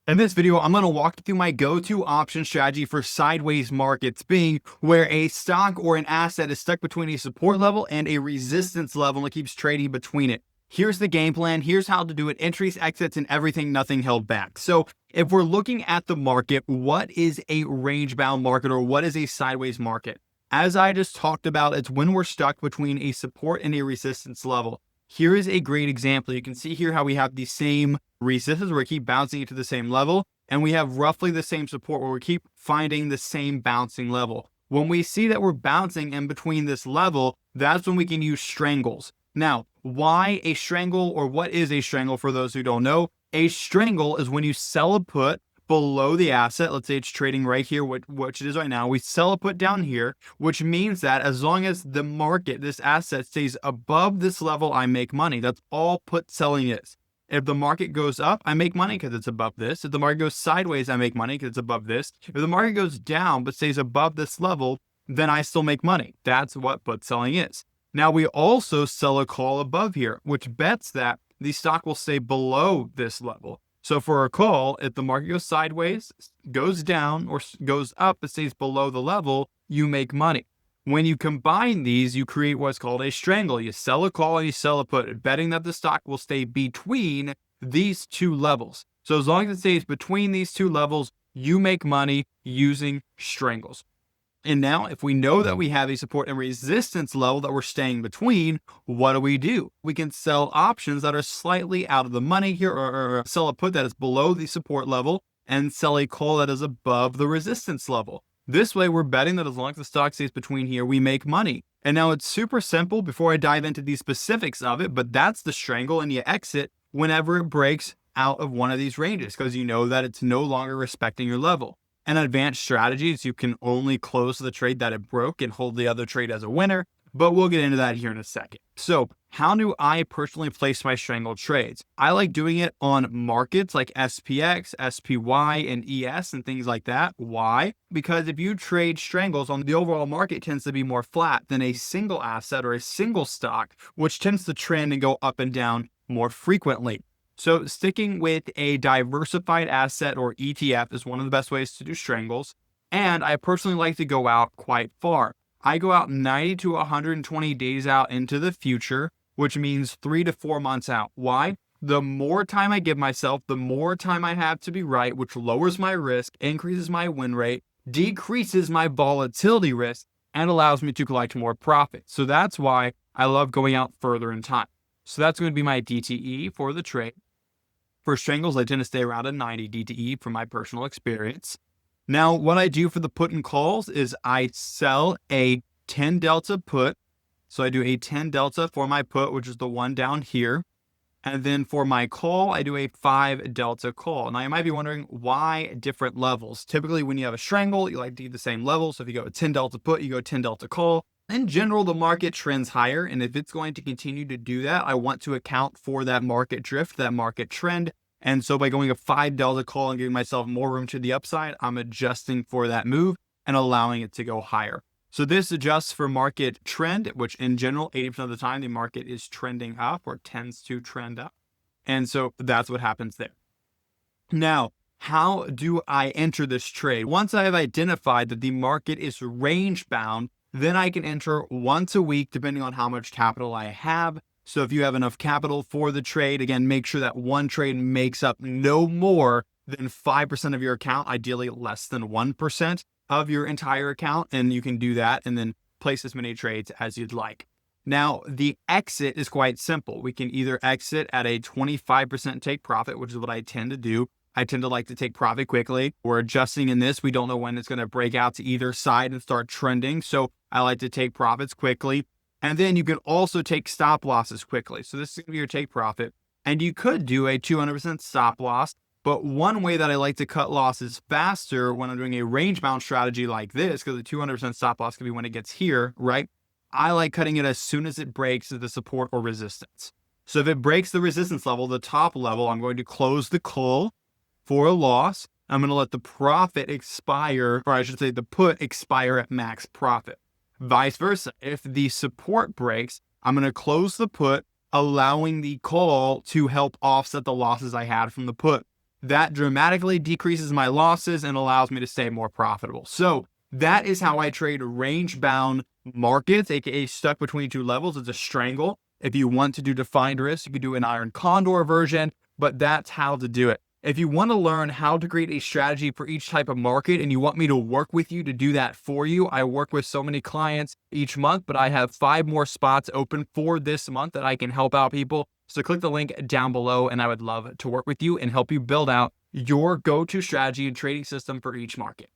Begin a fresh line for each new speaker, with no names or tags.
In this video, I'm going to walk you through my go-to option strategy for sideways markets, being where a stock or an asset is stuck between a support level and a resistance level and it keeps trading between it. Here's the game plan. Here's how to do it. Entries, exits, and everything, nothing held back. So if we're looking at the market, what is a range-bound market or what is a sideways market? As I just talked about, it's when we're stuck between a support and a resistance level. Here is a great example. You can see here how we have the same resistance where we keep bouncing it to the same level, and we have roughly the same support where we keep finding the same bouncing level. When we see that we're bouncing in between this level, that's when we can use strangles. Now, why a strangle, or what is a strangle for those who don't know? A strangle is when you sell a put below the asset. Let's say it's trading right here, which it is right now. We sell a put down here, which means that as long as the market, this asset, stays above this level, I make money. That's all put selling is. If the market goes up, I make money because it's above this. If the market goes sideways, I make money because it's above this. If the market goes down but stays above this level, then I still make money. That's what put selling is. Now, we also sell a call above here, which bets that the stock will stay below this level. So for a call, if the market goes sideways, goes down, or goes up, but stays below the level, you make money. When you combine these, you create what's called a strangle. You sell a call and you sell a put, betting that the stock will stay between these two levels. So as long as it stays between these two levels, you make money using strangles. And now, if we know that we have a support and resistance level that we're staying between, what do? We can sell options that are slightly out of the money here, or sell a put that is below the support level and sell a call that is above the resistance level. This way, we're betting that as long as the stock stays between here, we make money. And now it's super simple before I dive into the specifics of it, but that's the strangle, and you exit whenever it breaks out of one of these ranges because you know that it's no longer respecting your level. And advanced strategies, you can only close the trade that it broke and hold the other trade as a winner, but we'll get into that here in a second. So how do I personally place my strangled trades? I like doing it on markets like SPX, SPY, and ES and things like that. Why? Because if you trade strangles on the overall market, tends to be more flat than a single asset or a single stock, which tends to trend and go up and down more frequently. So sticking with a diversified asset or ETF is one of the best ways to do strangles. And I personally like to go out quite far. I go out 90 to 120 days out into the future, which means 3 to 4 months out. Why? The more time I give myself, the more time I have to be right, which lowers my risk, increases my win rate, decreases my volatility risk, and allows me to collect more profit. So that's why I love going out further in time. So that's going to be my DTE for the trade. For strangles, I tend to stay around a 90 DTE from my personal experience. Now, what I do for the put and calls is I sell a 10 delta put. So I do a 10 delta for my put, which is the one down here. And then for my call, I do a 5 delta call. Now, you might be wondering why different levels. Typically, when you have a strangle, you like to do the same level. So if you go a 10 delta put, you go 10 delta call. In general, the market trends higher. And if it's going to continue to do that, I want to account for that market drift, that market trend. And so by going a 5 delta call and giving myself more room to the upside, I'm adjusting for that move and allowing it to go higher. So this adjusts for market trend, which in general, 80% of the time, the market is trending up or tends to trend up. And so that's what happens there. Now, how do I enter this trade? Once I have identified that the market is range bound, then I can enter once a week, depending on how much capital I have. So if you have enough capital for the trade, again, make sure that one trade makes up no more than 5% of your account, ideally less than 1% of your entire account. And you can do that and then place as many trades as you'd like. Now, the exit is quite simple. We can either exit at a 25% take profit, which is what I tend to do. I tend to like to take profit quickly. We're adjusting in this. We don't know when it's going to break out to either side and start trending. So I like to take profits quickly. And then you can also take stop losses quickly. So this is going to be your take profit. And you could do a 200% stop loss. But one way that I like to cut losses faster when I'm doing a range bound strategy like this, because the 200% stop loss can be when it gets here, right? I like cutting it as soon as it breaks the support or resistance. So if it breaks the resistance level, the top level, I'm going to close the call for a loss. I'm going to let the profit expire, or I should say the put expire at max profit. Vice versa. If the support breaks, I'm going to close the put, allowing the call to help offset the losses I had from the put. That dramatically decreases my losses and allows me to stay more profitable. So that is how I trade range-bound markets, aka stuck between two levels. It's a strangle. If you want to do defined risk, you could do an iron condor version, but that's how to do it. If you want to learn how to create a strategy for each type of market and you want me to work with you to do that for you, I work with so many clients each month, but I have 5 more spots open for this month that I can help out people. So click the link down below and I would love to work with you and help you build out your go-to strategy and trading system for each market.